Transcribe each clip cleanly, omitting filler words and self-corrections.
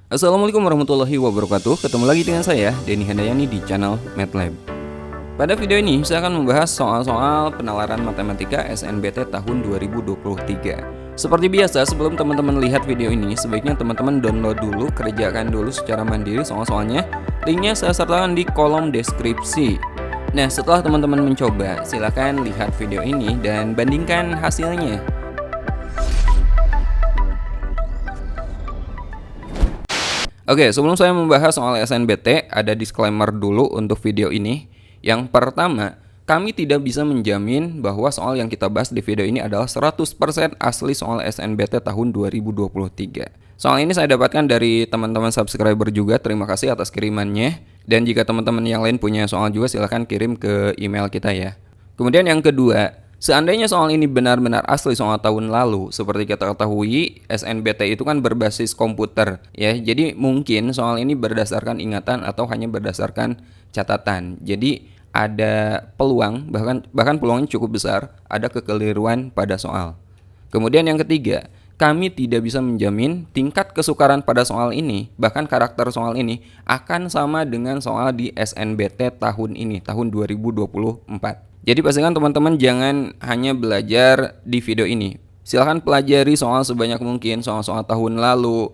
Assalamualaikum warahmatullahi wabarakatuh. Ketemu lagi dengan saya, Denny Handayani di channel MATLAB. Pada video ini, saya akan membahas soal-soal penalaran matematika SNBT tahun 2023. Seperti biasa, sebelum teman-teman lihat video ini, sebaiknya teman-teman download dulu, kerjakan dulu secara mandiri soal-soalnya. Linknya saya sertakan di kolom deskripsi. Nah, setelah teman-teman mencoba, silakan lihat video ini dan bandingkan hasilnya. Oke, sebelum saya membahas soal SNBT, ada disclaimer dulu untuk video ini. Yang pertama, kami tidak bisa menjamin bahwa soal yang kita bahas di video ini adalah 100% asli soal SNBT tahun 2023. Soal ini saya dapatkan dari teman-teman subscriber juga, terima kasih atas kirimannya. Dan jika teman-teman yang lain punya soal juga, silahkan kirim ke email kita ya. Kemudian yang kedua, seandainya soal ini benar-benar asli soal tahun lalu, seperti kita ketahui, SNBT itu kan berbasis komputer ya. Jadi mungkin soal ini berdasarkan ingatan atau hanya berdasarkan catatan. Jadi ada peluang, bahkan peluangnya cukup besar, ada kekeliruan pada soal. Kemudian yang ketiga, kami tidak bisa menjamin tingkat kesukaran pada soal ini, bahkan karakter soal ini akan sama dengan soal di SNBT tahun ini, tahun 2024. Jadi pastikan teman-teman jangan hanya belajar di video ini. Silahkan pelajari soal sebanyak mungkin, soal-soal tahun lalu,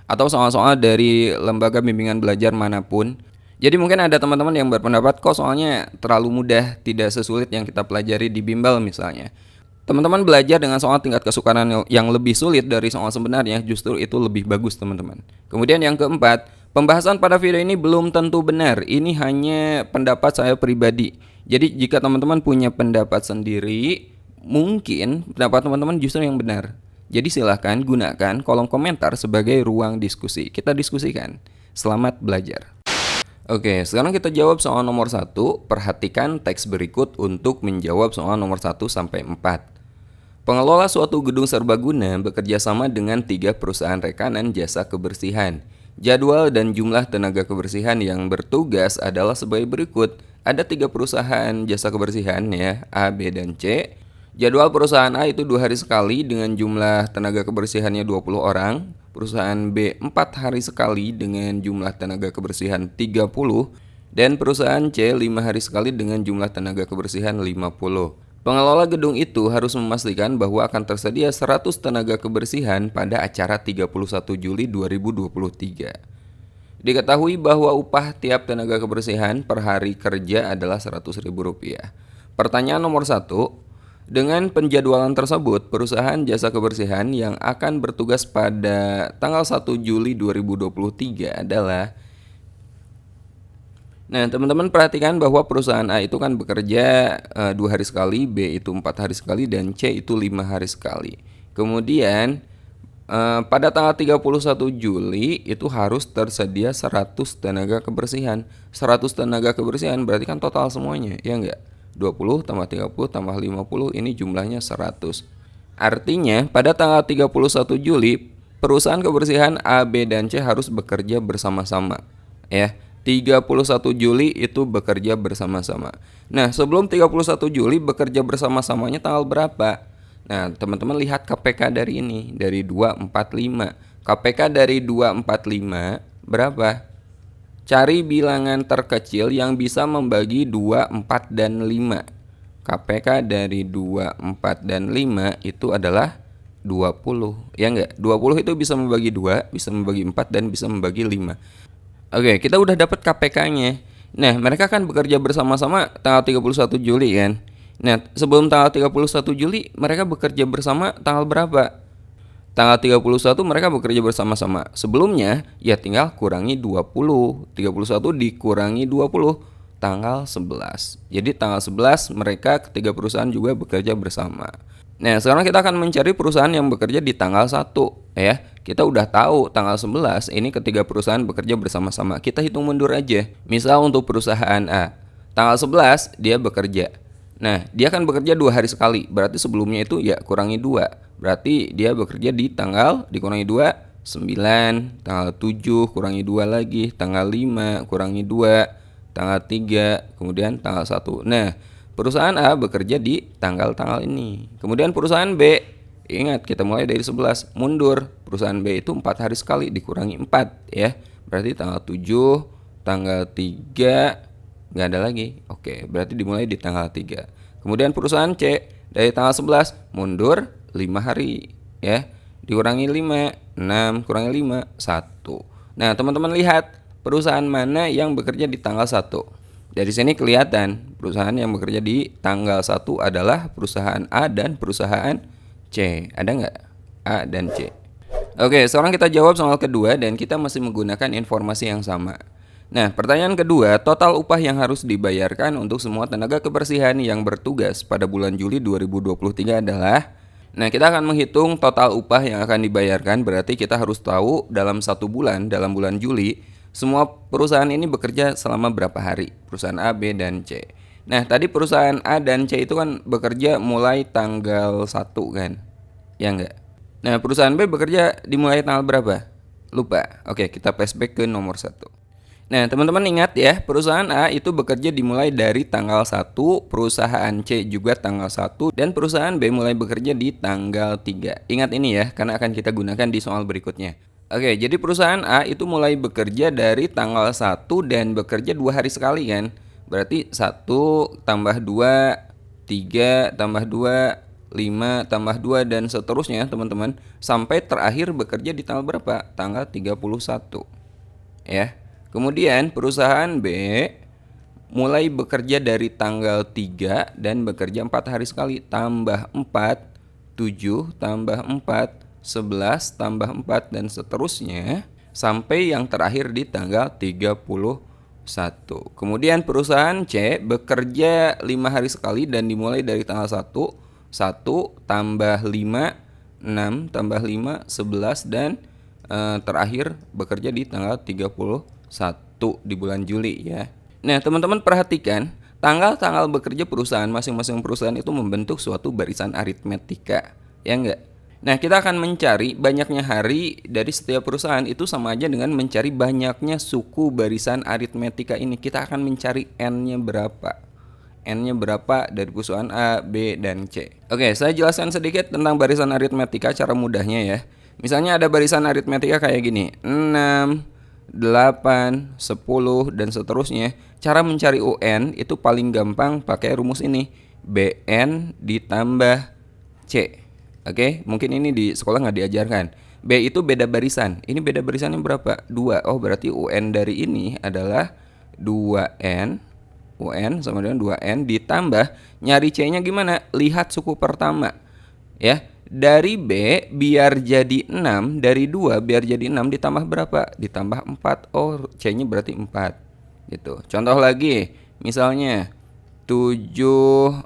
atau soal-soal dari lembaga bimbingan belajar manapun. Jadi mungkin ada teman-teman yang berpendapat kok soalnya terlalu mudah, tidak sesulit yang kita pelajari di bimbel misalnya. Teman-teman belajar dengan soal tingkat kesukaran yang lebih sulit dari soal sebenarnya, justru itu lebih bagus teman-teman. Kemudian yang keempat, pembahasan pada video ini belum tentu benar. Ini hanya pendapat saya pribadi. Jadi jika teman-teman punya pendapat sendiri, mungkin pendapat teman-teman justru yang benar. Jadi silahkan gunakan kolom komentar sebagai ruang diskusi. Kita diskusikan. Selamat belajar. Oke, sekarang kita jawab soal nomor 1. Perhatikan teks berikut untuk menjawab soal nomor 1 sampai 4. Pengelola suatu gedung serbaguna bekerja sama dengan 3 perusahaan rekanan jasa kebersihan. Jadwal dan jumlah tenaga kebersihan yang bertugas adalah sebagai berikut. Ada 3 perusahaan jasa kebersihan ya, A, B, dan C. Jadwal perusahaan A itu 2 hari sekali dengan jumlah tenaga kebersihannya 20 orang. Perusahaan B 4 hari sekali dengan jumlah tenaga kebersihan 30. Dan perusahaan C 5 hari sekali dengan jumlah tenaga kebersihan 50. Pengelola gedung itu harus memastikan bahwa akan tersedia 100 tenaga kebersihan pada acara 31 Juli 2023. Diketahui bahwa upah tiap tenaga kebersihan per hari kerja adalah Rp100.000. Pertanyaan nomor 1, dengan penjadwalan tersebut, perusahaan jasa kebersihan yang akan bertugas pada tanggal 1 Juli 2023 adalah... Nah, teman-teman perhatikan bahwa perusahaan A itu kan bekerja 2 hari sekali, B itu 4 hari sekali, dan C itu 5 hari sekali. Kemudian pada tanggal 31 Juli itu harus tersedia 100 tenaga kebersihan. 100 tenaga kebersihan berarti kan total semuanya, ya enggak? 20 tambah 30 tambah 50 ini jumlahnya 100. Artinya pada tanggal 31 Juli perusahaan kebersihan A, B, dan C harus bekerja bersama-sama. Ya, 31 Juli itu bekerja bersama-sama. Nah, sebelum 31 Juli bekerja bersama-samanya tanggal berapa? Nah, teman-teman lihat KPK dari ini, dari 245. KPK dari 245 berapa? Cari bilangan terkecil yang bisa membagi 2, 4, dan 5. KPK dari 2, 4, dan 5 itu adalah 20. Ya enggak? 20 itu bisa membagi 2, bisa membagi 4, dan bisa membagi 5. Oke, kita udah dapat KPK-nya. Nah, mereka kan bekerja bersama-sama tanggal 31 Juli kan? Nah, sebelum tanggal 31 Juli, mereka bekerja bersama tanggal berapa? Tanggal 31 mereka bekerja bersama-sama. Sebelumnya, ya tinggal kurangi 20. 31 dikurangi 20, tanggal 11. Jadi tanggal 11 mereka ketiga perusahaan juga bekerja bersama. Nah, sekarang kita akan mencari perusahaan yang bekerja di tanggal 1 ya. Kita udah tahu tanggal 11 ini ketiga perusahaan bekerja bersama-sama. Kita hitung mundur aja. Misal untuk perusahaan A, tanggal 11 dia bekerja. Nah, dia akan bekerja 2 hari sekali. Berarti sebelumnya itu ya kurangi 2. Berarti dia bekerja di tanggal dikurangi 2, 9, tanggal 7 kurangi 2 lagi, tanggal 5 kurangi 2, tanggal 3, kemudian tanggal 1. Nah, perusahaan A bekerja di tanggal-tanggal ini. Kemudian perusahaan B Ingat, kita mulai dari 11, mundur. Perusahaan B itu 4 hari sekali dikurangi 4 ya. Berarti tanggal 7, tanggal 3, nggak ada lagi. Oke, berarti dimulai di tanggal 3. Kemudian perusahaan C dari tanggal 11 mundur 5 hari ya. Dikurangi 5, 6 kurangi 5, 1. Nah, teman-teman lihat perusahaan mana yang bekerja di tanggal 1. Dari sini kelihatan perusahaan yang bekerja di tanggal 1 adalah perusahaan A dan perusahaan C. Ada nggak? A dan C. Oke, sekarang kita jawab soal kedua dan kita masih menggunakan informasi yang sama. Nah, pertanyaan kedua, total upah yang harus dibayarkan untuk semua tenaga kebersihan yang bertugas pada bulan Juli 2023 adalah. Nah, kita akan menghitung total upah yang akan dibayarkan, berarti kita harus tahu dalam 1 bulan, dalam bulan Juli, semua perusahaan ini bekerja selama berapa hari, perusahaan A, B, dan C. Nah, tadi perusahaan A dan C itu kan bekerja mulai tanggal 1 kan? Ya enggak? Nah, perusahaan B bekerja dimulai tanggal berapa? Lupa. Oke, kita flashback ke nomor 1. Nah, teman-teman ingat ya, perusahaan A itu bekerja dimulai dari tanggal 1, perusahaan C juga tanggal 1, dan perusahaan B mulai bekerja di tanggal 3. Ingat ini ya, karena akan kita gunakan di soal berikutnya. Oke, jadi perusahaan A itu mulai bekerja dari tanggal 1 dan bekerja 2 hari sekali kan? Berarti 1 tambah 2, 3 tambah 2, 5 tambah 2, dan seterusnya teman-teman. Sampai terakhir bekerja di tanggal berapa? Tanggal 31. Ya. Kemudian perusahaan B mulai bekerja dari tanggal 3 dan bekerja 4 hari sekali. Tambah 4, 7 tambah 4, 11 tambah 4, dan seterusnya sampai yang terakhir di tanggal 31. Kemudian perusahaan C bekerja 5 hari sekali dan dimulai dari tanggal 1, 1 tambah 5, 6 tambah 5, 11, dan terakhir bekerja di tanggal 31 di bulan Juli ya. Nah, teman-teman perhatikan tanggal-tanggal bekerja perusahaan, masing-masing perusahaan itu membentuk suatu barisan aritmetika, ya enggak? Nah, kita akan mencari banyaknya hari dari setiap perusahaan, itu sama aja dengan mencari banyaknya suku barisan aritmetika ini. Kita akan mencari N-nya berapa. N-nya berapa dari perusahaan A, B, dan C. Oke, saya jelaskan sedikit tentang barisan aritmetika cara mudahnya ya. Misalnya ada barisan aritmetika kayak gini, 6, 8, 10, dan seterusnya. Cara mencari UN itu paling gampang pakai rumus ini, BN ditambah C. Oke, mungkin ini di sekolah nggak diajarkan. B itu beda barisan. Ini beda barisannya berapa? 2. Oh, berarti UN dari ini adalah 2N. UN sama dengan 2N ditambah, nyari C-nya gimana? Lihat suku pertama. Ya, dari B biar jadi 6, dari 2 biar jadi 6 ditambah berapa? Ditambah 4. Oh, C-nya berarti 4. Gitu. Contoh lagi, misalnya 7,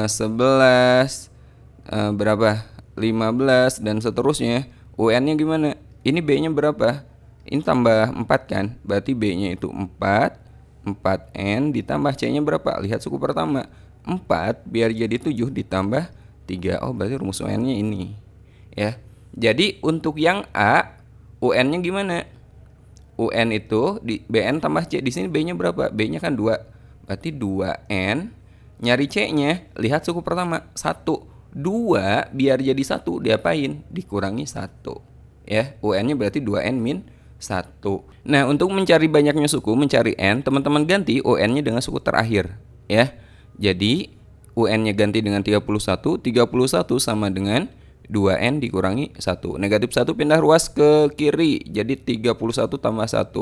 11, berapa? 15, dan seterusnya. UN-nya gimana? Ini B-nya berapa? Ini tambah 4 kan? Berarti B-nya itu 4, 4N ditambah C-nya berapa? Lihat suku pertama. 4 biar jadi 7 ditambah 3. Oh, berarti rumus UN-nya ini. Ya. Jadi untuk yang A, UN-nya gimana? UN itu di BN tambah C. Di sini B-nya berapa? B-nya kan 2. Berarti 2N. Nyari C-nya, lihat suku pertama, 1. 2 biar jadi 1 diapain? Dikurangi 1. Ya, UN-nya berarti 2N min 1. Nah, untuk mencari banyaknya suku, mencari N, teman-teman ganti UN-nya dengan suku terakhir. Ya. Jadi UN-nya ganti dengan 31. 31 sama dengan 2N dikurangi 1. Negatif 1 pindah ruas ke kiri. Jadi 31 tambah 1.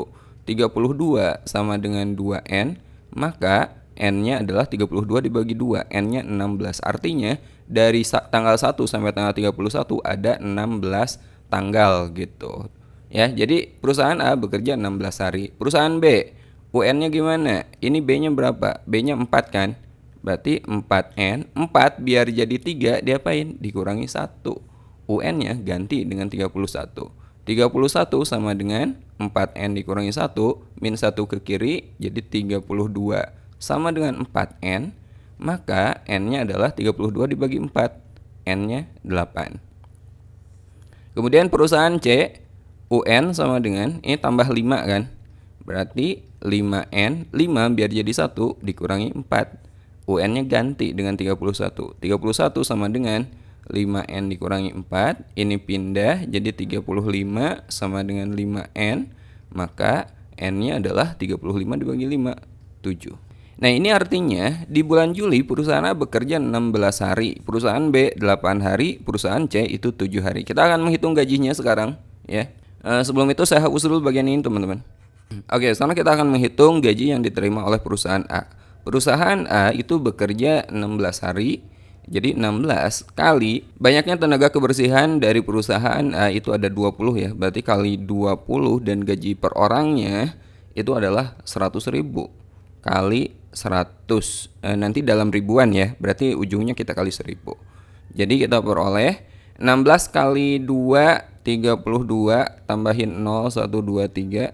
32 sama dengan 2N. Maka N-nya adalah 32 dibagi 2. N-nya 16. Artinya dari tanggal 1 sampai tanggal 31 ada 16 tanggal gitu. Ya, jadi perusahaan A bekerja 16 hari. Perusahaan B, UN-nya gimana? Ini B-nya berapa? B-nya 4 kan? Berarti 4N. 4 biar jadi 3 diapain? Dikurangi 1. UN-nya ganti dengan 31. 31 sama dengan 4N dikurangi 1 min 1 ke kiri jadi 32 sama dengan 4N. Maka N-nya adalah 32 dibagi 4. N-nya 8. Kemudian perusahaan C, UN sama dengan, ini tambah 5 kan? Berarti 5N, 5 biar jadi 1 dikurangi 4. UN-nya ganti dengan 31. 31 sama dengan 5N dikurangi 4, ini pindah jadi 35 sama dengan 5N, maka N-nya adalah 35 dibagi 5, 7. Nah ini artinya di bulan Juli perusahaan A bekerja 16 hari, perusahaan B 8 hari, perusahaan C itu 7 hari. Kita akan menghitung gajinya sekarang ya. Sebelum itu saya hapus dulu bagian ini teman-teman. Oke, sekarang kita akan menghitung gaji yang diterima oleh perusahaan A. Perusahaan A itu bekerja 16 hari. Jadi 16 kali banyaknya tenaga kebersihan dari perusahaan A itu ada 20 ya. Berarti kali 20 dan gaji per orangnya itu adalah 100.000 kali 100. Nanti dalam ribuan ya. Berarti ujungnya kita kali 1000. Jadi kita peroleh 16 kali 2 32 tambahin 0 1 2 3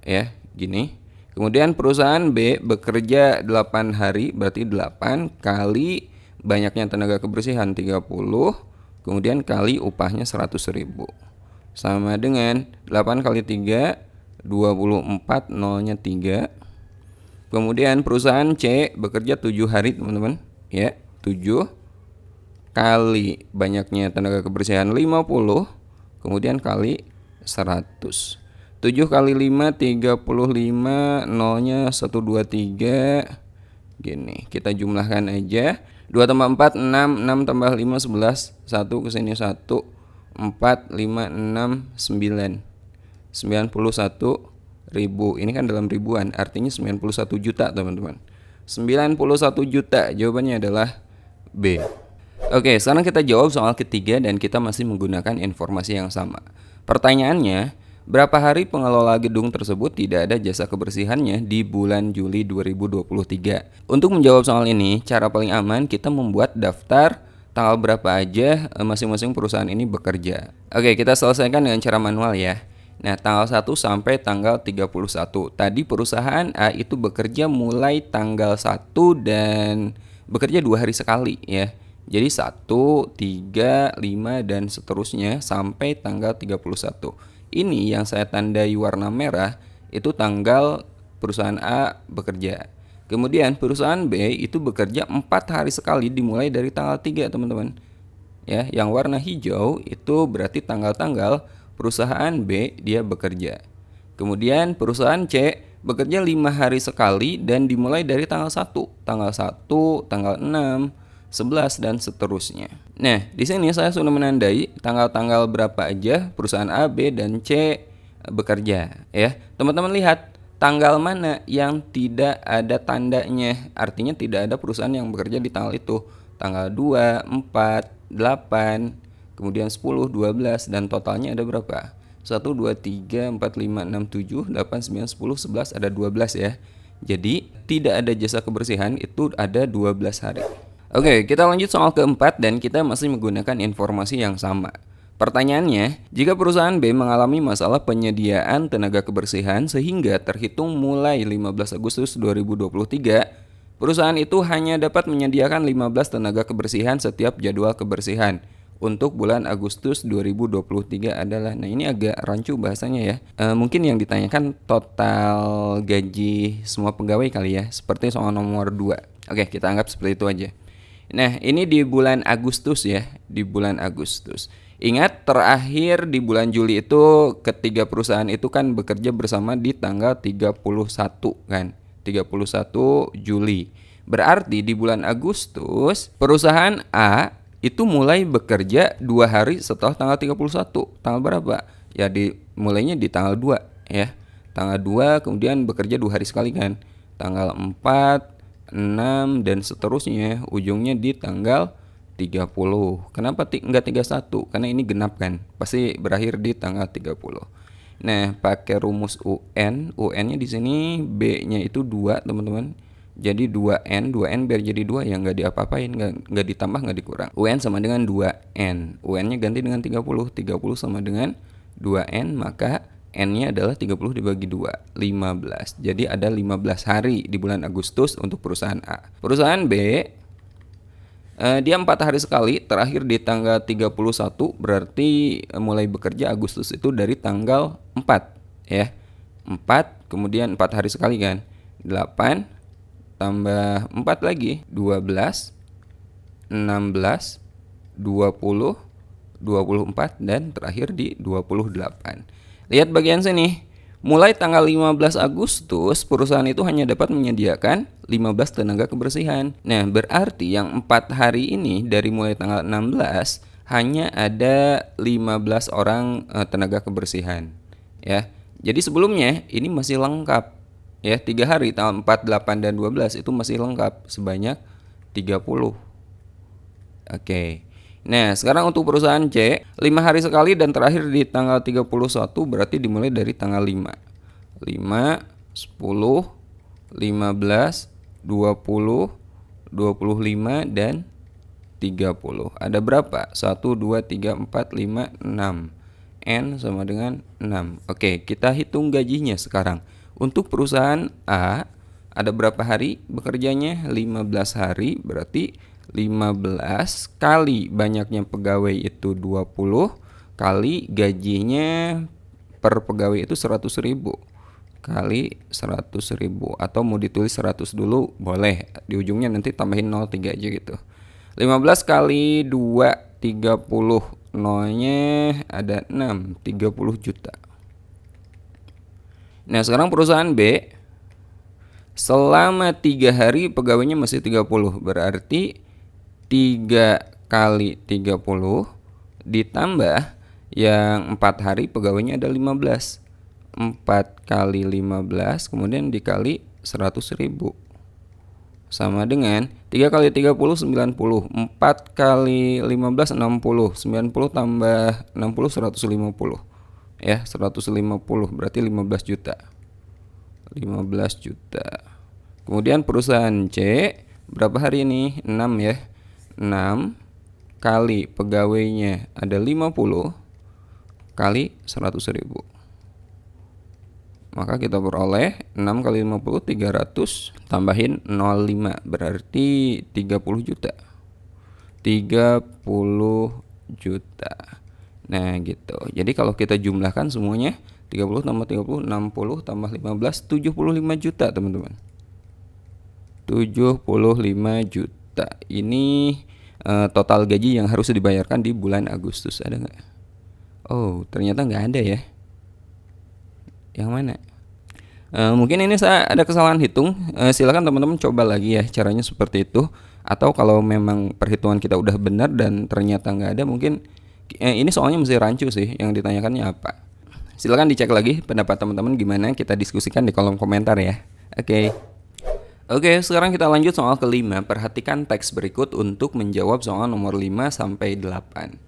ya, gini. Kemudian perusahaan B bekerja 8 hari, berarti 8 kali banyaknya tenaga kebersihan 30, kemudian kali upahnya 100.000. Sama dengan 8 kali 3, 24, nolnya 3. Kemudian perusahaan C bekerja 7 hari teman-teman, ya, 7 kali banyaknya tenaga kebersihan 50, kemudian kali 100. 7 kali 5, 35, nolnya 1, 2, 3. Gini, kita jumlahkan aja. 2 tambah 4, 6, 6 tambah 5, 11, 1 kesini 1, 4, 5, 6, 9. 91.000, ini kan dalam ribuan, artinya 91 juta teman-teman. 91 juta, jawabannya adalah B. Oke, sekarang kita jawab soal ketiga dan kita masih menggunakan informasi yang sama. Pertanyaannya, berapa hari pengelola gedung tersebut tidak ada jasa kebersihannya di bulan Juli 2023? Untuk menjawab soal ini, cara paling aman kita membuat daftar tanggal berapa aja masing-masing perusahaan ini bekerja. Oke, kita selesaikan dengan cara manual ya. Nah, tanggal 1 sampai tanggal 31. Tadi perusahaan A itu bekerja mulai tanggal 1 dan bekerja 2 hari sekali ya. Jadi 1, 3, 5 dan seterusnya sampai tanggal 31. Ini yang saya tandai warna merah itu tanggal perusahaan A bekerja. Kemudian perusahaan B itu bekerja 4 hari sekali dimulai dari tanggal 3 teman-teman. Ya, yang warna hijau itu berarti tanggal-tanggal perusahaan B dia bekerja. Kemudian perusahaan C bekerja 5 hari sekali dan dimulai dari tanggal 1, tanggal 1, tanggal 6, 11 dan seterusnya. Nah, di sini saya sudah menandai tanggal-tanggal berapa aja perusahaan A, B dan C bekerja ya. Teman-teman lihat tanggal mana yang tidak ada tandanya, artinya tidak ada perusahaan yang bekerja di tanggal itu. Tanggal 2, 4, 8, kemudian 10, 12 dan totalnya ada berapa? 1, 2, 3, 4, 5, 6, 7, 8, 9, 10, 11 ada 12 ya. Jadi tidak ada jasa kebersihan itu ada 12 hari. Oke, kita lanjut soal keempat dan kita masih menggunakan informasi yang sama. Pertanyaannya, jika perusahaan B mengalami masalah penyediaan tenaga kebersihan sehingga terhitung mulai 15 Agustus 2023, perusahaan itu hanya dapat menyediakan 15 tenaga kebersihan setiap jadwal kebersihan. Untuk bulan Agustus 2023 adalah, nah ini agak rancu bahasanya ya. Mungkin yang ditanyakan total gaji semua pegawai kali ya, seperti soal nomor 2. Oke, kita anggap seperti itu aja. Nah, ini di bulan Agustus ya, di bulan Agustus. Ingat terakhir di bulan Juli itu ketiga perusahaan itu kan bekerja bersama di tanggal 31 kan, 31 Juli. Berarti di bulan Agustus perusahaan A itu mulai bekerja 2 hari setelah tanggal 31. Tanggal berapa? Ya mulainya di tanggal 2 ya. Tanggal 2 kemudian bekerja 2 hari sekali kan. Tanggal 4, 6 dan seterusnya ujungnya di tanggal 30. Kenapa enggak 31? Karena ini genap kan. Pasti berakhir di tanggal 30. Nah, pakai rumus UN. UN-nya di sini B-nya itu 2, teman-teman. Jadi 2N biar jadi 2 ya enggak diapa-apain, enggak ditambah, enggak dikurang. UN sama dengan 2N. UN-nya ganti dengan 30. 30 sama dengan 2N, maka N-nya adalah 30 dibagi 2, 15. Jadi ada 15 hari di bulan Agustus untuk perusahaan A. Perusahaan B, dia 4 hari sekali, terakhir di tanggal 31, berarti mulai bekerja Agustus itu dari tanggal 4 ya. 4, kemudian 4 hari sekali kan. 8, tambah 4 lagi, 12, 16, 20, 24, dan terakhir di 28. Lihat bagian sini. Mulai tanggal 15 Agustus, perusahaan itu hanya dapat menyediakan 15 tenaga kebersihan. Nah, berarti yang 4 hari ini dari mulai tanggal 16 hanya ada 15 orang tenaga kebersihan. Ya. Jadi sebelumnya ini masih lengkap. Ya, 3 hari tanggal 4, 8, dan 12 itu masih lengkap sebanyak 30. Oke. Nah, sekarang untuk perusahaan C, 5 hari sekali dan terakhir di tanggal 31, berarti dimulai dari tanggal 5. 5, 10, 15, 20, 25, dan 30. Ada berapa? 1, 2, 3, 4, 5, 6. N sama dengan 6. Oke, kita hitung gajinya sekarang. Untuk perusahaan A, ada berapa hari bekerjanya? 15 hari, berarti 15 kali banyaknya pegawai itu 20 kali gajinya per pegawai itu 100.000 kali 100.000, atau mau ditulis 100 dulu boleh, di ujungnya nanti tambahin 03 aja gitu. 15 kali 2 30, nolnya ada 6, 30 juta. Nah, sekarang perusahaan B, selama 3 hari pegawainya masih 30, berarti 3 kali 30 ditambah yang 4 hari pegawainya ada 15. 4 kali 15 kemudian dikali 100.000 sama dengan 3 kali 30 90. 4 kali 15 60. 90 tambah 60 150. Ya, 150 berarti 15 juta. 15 juta. Kemudian perusahaan C, berapa hari ini? 6 ya. 6 kali pegawainya ada 50 kali 100.000. Maka kita beroleh 6 kali 50 300 tambahin 05 berarti 30 juta. 30 juta. Nah, gitu. Jadi kalau kita jumlahkan semuanya 30 tambah 30 60 tambah 15 75 juta, teman-teman. 75 juta. Ini total gaji yang harus dibayarkan di bulan Agustus. Ada nggak? Oh, ternyata nggak ada ya. Yang mana? Mungkin ini saya ada kesalahan hitung. Silakan teman-teman coba lagi ya caranya seperti itu. Atau kalau memang perhitungan kita udah benar dan ternyata nggak ada, mungkin ini soalnya mesti rancu sih. Yang ditanyakannya apa? Silakan dicek lagi pendapat teman-teman gimana, kita diskusikan di kolom komentar ya. Oke, sekarang kita lanjut soal kelima. Perhatikan teks berikut untuk menjawab soal nomor 5 sampai 8.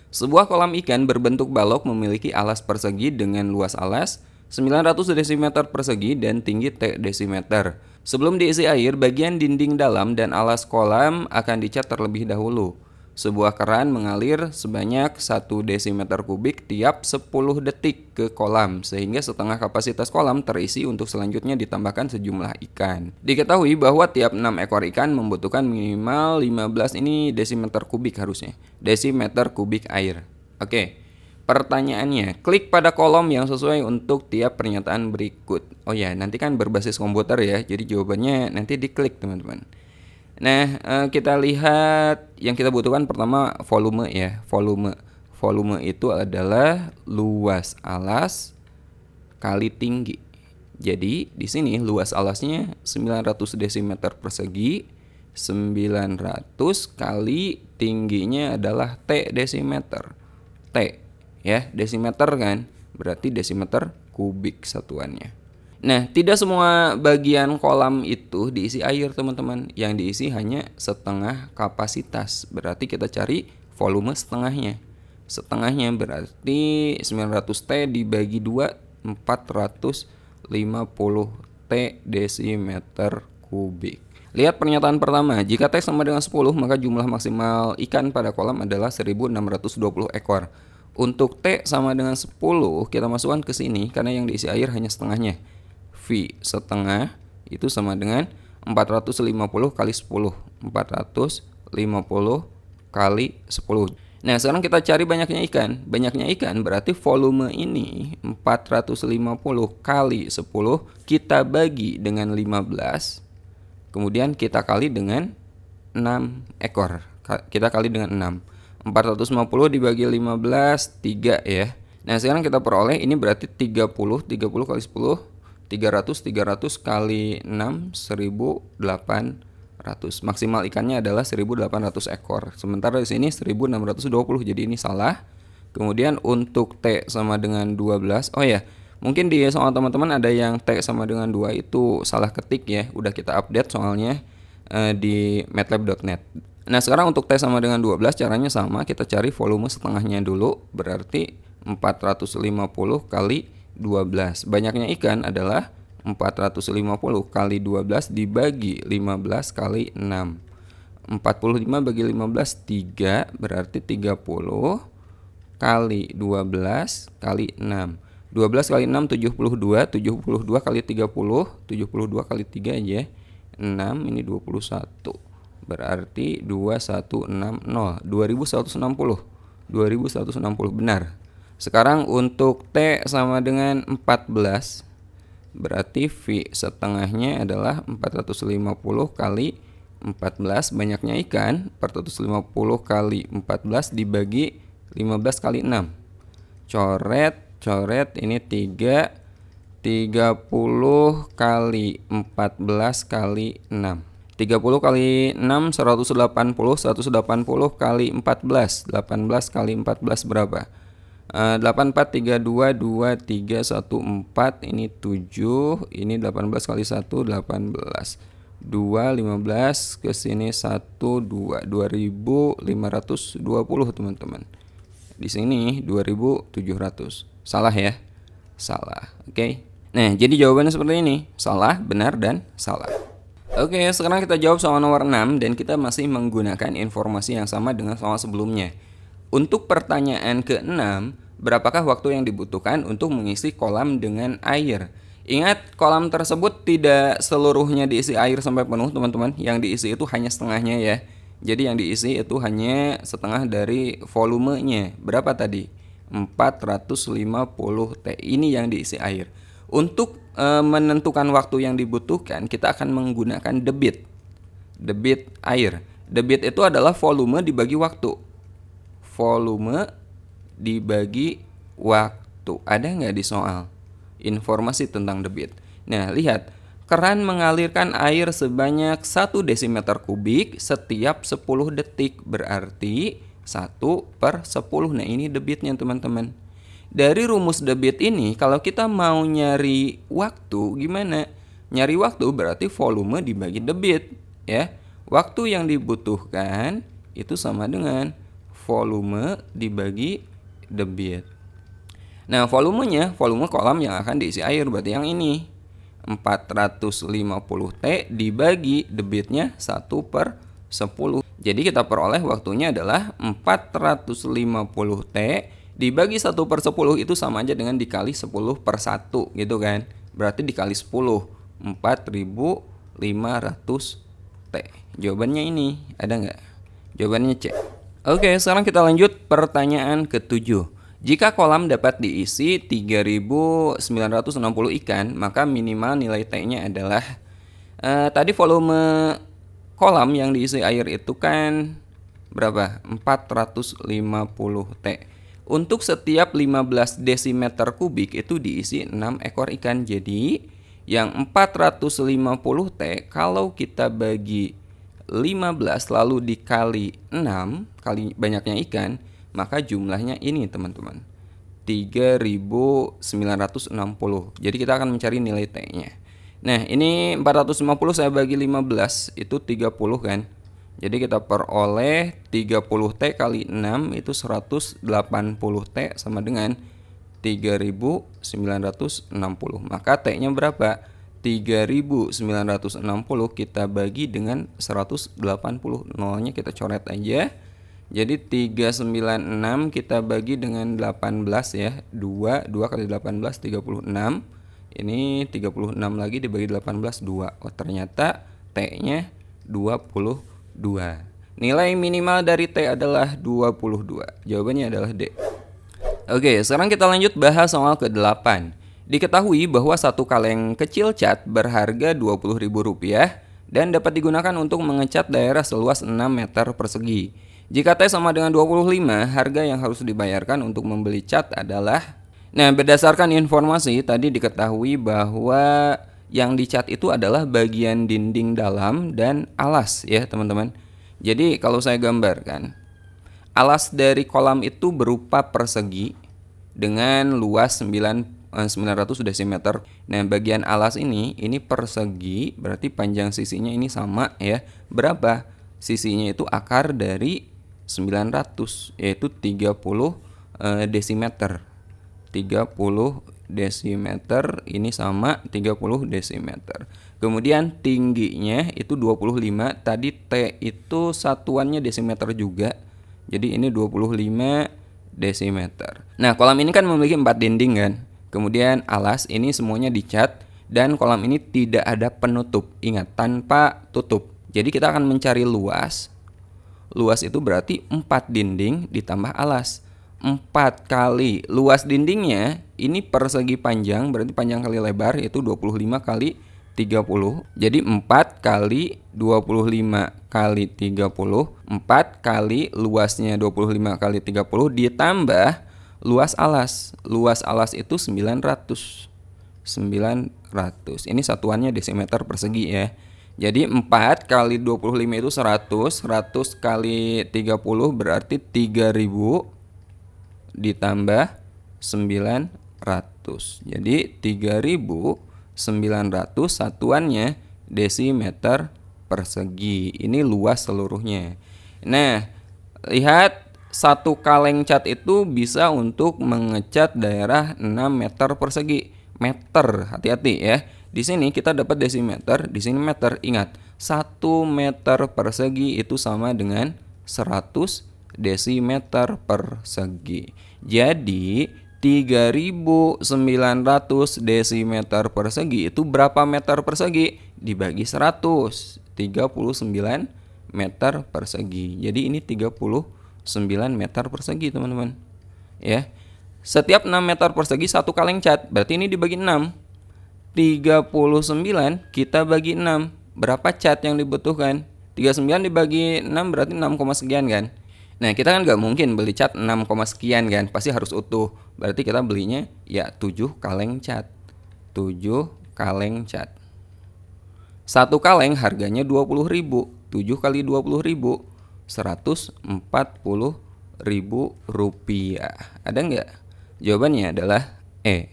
Sebuah kolam ikan berbentuk balok memiliki alas persegi dengan luas alas 900 desimeter persegi dan tinggi T desimeter. Sebelum diisi air, bagian dinding dalam dan alas kolam akan dicat terlebih dahulu. Sebuah keran mengalir sebanyak 1 desimeter kubik tiap 10 detik ke kolam, sehingga setengah kapasitas kolam terisi untuk selanjutnya ditambahkan sejumlah ikan. Diketahui bahwa tiap 6 ekor ikan membutuhkan minimal 15 ini desimeter kubik harusnya. Desimeter kubik air. Oke. Pertanyaannya, klik pada kolom yang sesuai untuk tiap pernyataan berikut. Oh ya, nanti kan berbasis komputer ya, jadi jawabannya nanti diklik, teman-teman. Nah, kita lihat yang kita butuhkan pertama volume ya. Volume itu adalah luas alas kali tinggi. Jadi di sini luas alasnya 900 desimeter persegi, 900 kali tingginya adalah T desimeter. T ya, desimeter kan, berarti desimeter kubik satuannya. Nah, tidak semua bagian kolam itu diisi air, teman-teman. Yang diisi hanya setengah kapasitas. Berarti kita cari volume setengahnya. Setengahnya berarti 900 T dibagi 2, 450 T desimeter kubik. Lihat pernyataan pertama. Jika T sama dengan 10, maka jumlah maksimal ikan pada kolam adalah 1620 ekor. Untuk T sama dengan 10, kita masukkan ke sini karena yang diisi air hanya setengahnya. V setengah itu sama dengan 450 kali 10. 450 kali 10. Nah, sekarang kita cari banyaknya ikan. Banyaknya ikan berarti volume ini 450 kali 10 kita bagi dengan 15. Kemudian kita kali dengan 6 ekor. Kita kali dengan 6. 450 dibagi 15, 3 ya. Nah, sekarang kita peroleh ini berarti 30 kali 10, 300 kali 6, 1800. Maksimal ikannya adalah 1800 ekor. Sementara di sini 1620, jadi ini salah. Kemudian untuk T sama dengan 12. Oh ya, mungkin di soal teman-teman ada yang T sama dengan 2 itu salah ketik ya. Udah kita update soalnya di matlab.net. Nah, sekarang untuk T sama dengan 12 caranya sama, kita cari volume setengahnya dulu, berarti 450 kali 12. Banyaknya ikan adalah 450 kali 12 dibagi 15 kali 6. 45 bagi 15, 3, berarti 30 kali 12 kali 6. 12 kali 6, 72, 72 kali 30, 72 kali 3 aja, 6, ini 21. Berarti 2160, 2160, 2160 benar. Sekarang untuk T sama dengan 14, berarti V setengahnya adalah 450 kali 14, banyaknya ikan, 450 kali 14 dibagi 15 kali 6. Coret, ini 3, 30 kali 14 kali 6. 30 kali 6, 180, 180 kali 14, 18 kali 14 berapa? 84, 32, 2, 3, 1, 4, ini 7, ini 18 kali 1, 18. 2, 15, ke sini 1, 2, 2520 teman-teman. Di sini 2700. Salah ya? Salah. Oke. Nah, jadi jawabannya seperti ini. Salah, benar, dan salah. Oke, sekarang kita jawab soal nomor 6 dan kita masih menggunakan informasi yang sama dengan soal sebelumnya. Untuk pertanyaan ke-6, berapakah waktu yang dibutuhkan untuk mengisi kolam dengan air? Ingat, kolam tersebut tidak seluruhnya diisi air sampai penuh, teman-teman. Yang diisi itu hanya setengahnya ya. Jadi yang diisi itu hanya setengah dari volumenya. Berapa tadi? 450 T. Ini yang diisi air. Untuk menentukan waktu yang dibutuhkan, kita akan menggunakan debit. Debit air. Debit itu adalah volume dibagi waktu. Volume dibagi waktu. Ada nggak di soal informasi tentang debit? Nah, lihat. Keran mengalirkan air sebanyak 1 desimeter kubik setiap 10 detik. Berarti 1/10. Nah, ini debitnya teman-teman. Dari rumus debit ini, kalau kita mau nyari waktu, gimana? Nyari waktu berarti volume dibagi debit, ya. Waktu yang dibutuhkan itu sama dengan volume dibagi debit. Nah, volumenya, volume kolam yang akan diisi air, berarti yang ini. 450 T dibagi debitnya 1/10. Jadi kita peroleh waktunya adalah 450 T dibagi 1/10, itu sama aja dengan dikali 10/1 gitu kan. Berarti dikali 10, 4500 T. Jawabannya ini, ada nggak? Jawabannya C. Oke, sekarang kita lanjut pertanyaan ke-7. Jika kolam dapat diisi 3960 ikan, maka minimal nilai T-nya adalah tadi volume kolam yang diisi air itu kan berapa? 450 T. Untuk setiap 15 desimeter kubik itu diisi 6 ekor ikan. Jadi yang 450 T kalau kita bagi 15 lalu dikali 6 kali banyaknya ikan, maka jumlahnya ini teman-teman, 3960. Jadi kita akan mencari nilai T-nya. Nah, ini 450 saya bagi 15 itu 30 kan. Jadi kita peroleh 30 T kali 6 itu 180 T sama dengan 3960. Maka T-nya berapa? 3960 kita bagi dengan 180. Nolnya kita coret aja. Jadi 396 kita bagi dengan 18 ya. 2 kali 18 36. Ini 36 lagi dibagi 18 2. Oh, ternyata T-nya 22. Nilai minimal dari T adalah 22. Jawabannya adalah D. Oke, sekarang kita lanjut bahas soal ke-8. Diketahui bahwa satu kaleng kecil cat berharga Rp20.000 dan dapat digunakan untuk mengecat daerah seluas 6 meter persegi. Jika T sama dengan 25, harga yang harus dibayarkan untuk membeli cat adalah. Nah, berdasarkan informasi tadi diketahui bahwa yang dicat itu adalah bagian dinding dalam dan alas ya teman-teman. Jadi kalau saya gambarkan, alas dari kolam itu berupa persegi dengan luas 900 desimeter. Nah, bagian alas ini persegi, berarti panjang sisinya ini sama ya. Berapa? Sisinya itu akar dari 900, yaitu 30 desimeter. 30 desimeter ini sama 30 desimeter. Kemudian tingginya itu 25. Tadi T itu satuannya desimeter juga. Jadi ini 25 desimeter. Nah, kolam ini kan memiliki 4 dinding kan. Kemudian alas ini semuanya dicat dan kolam ini tidak ada penutup. Ingat, tanpa tutup. Jadi kita akan mencari luas. Luas itu berarti 4 dinding ditambah alas. 4 kali luas dindingnya ini persegi panjang, berarti panjang kali lebar, yaitu 25 kali 30. Jadi 4 kali 25 kali 30, 4 kali luasnya 25 kali 30 ditambah luas alas. Luas alas itu 900. Ini satuannya desimeter persegi ya. Jadi 4 kali 25 itu 100, 100 kali 30 berarti 3000 ditambah 900. Jadi 3900 satuannya desimeter persegi. Ini luas seluruhnya. Nah, lihat satu kaleng cat itu bisa untuk mengecat daerah 6 meter persegi. Meter, hati-hati ya. Di sini kita dapat desimeter, di sini meter. Ingat, 1 meter persegi itu sama dengan 100 desimeter persegi. Jadi 3900 desimeter persegi itu berapa meter persegi? Dibagi 100, 39 meter persegi. Jadi ini 39 meter persegi teman-teman. Ya. Setiap 6 meter persegi satu kaleng cat. Berarti ini dibagi 6. 39 kita bagi 6. Berapa cat yang dibutuhkan? 39 dibagi 6 berarti 6, sekian kan. Nah, kita kan nggak mungkin beli cat 6, sekian kan. Pasti harus utuh. Berarti kita belinya ya 7 kaleng cat. 7 kaleng cat. Satu kaleng harganya 20.000. 7 kali 20.000 140.000 rupiah. Ada nggak? Jawabannya adalah E.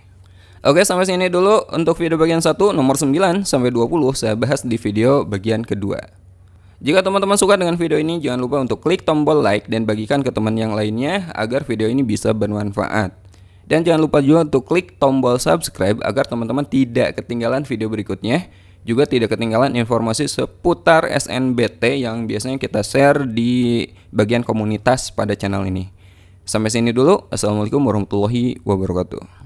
Oke, sampai sini dulu untuk video bagian 1 nomor 9 sampai 20 saya bahas di video bagian kedua. Jika teman-teman suka dengan video ini, jangan lupa untuk klik tombol like dan bagikan ke teman yang lainnya agar video ini bisa bermanfaat. Dan jangan lupa juga untuk klik tombol subscribe agar teman-teman tidak ketinggalan video berikutnya. Juga tidak ketinggalan informasi seputar SNBT yang biasanya kita share di bagian komunitas pada channel ini. Sampai sini dulu. Assalamualaikum warahmatullahi wabarakatuh.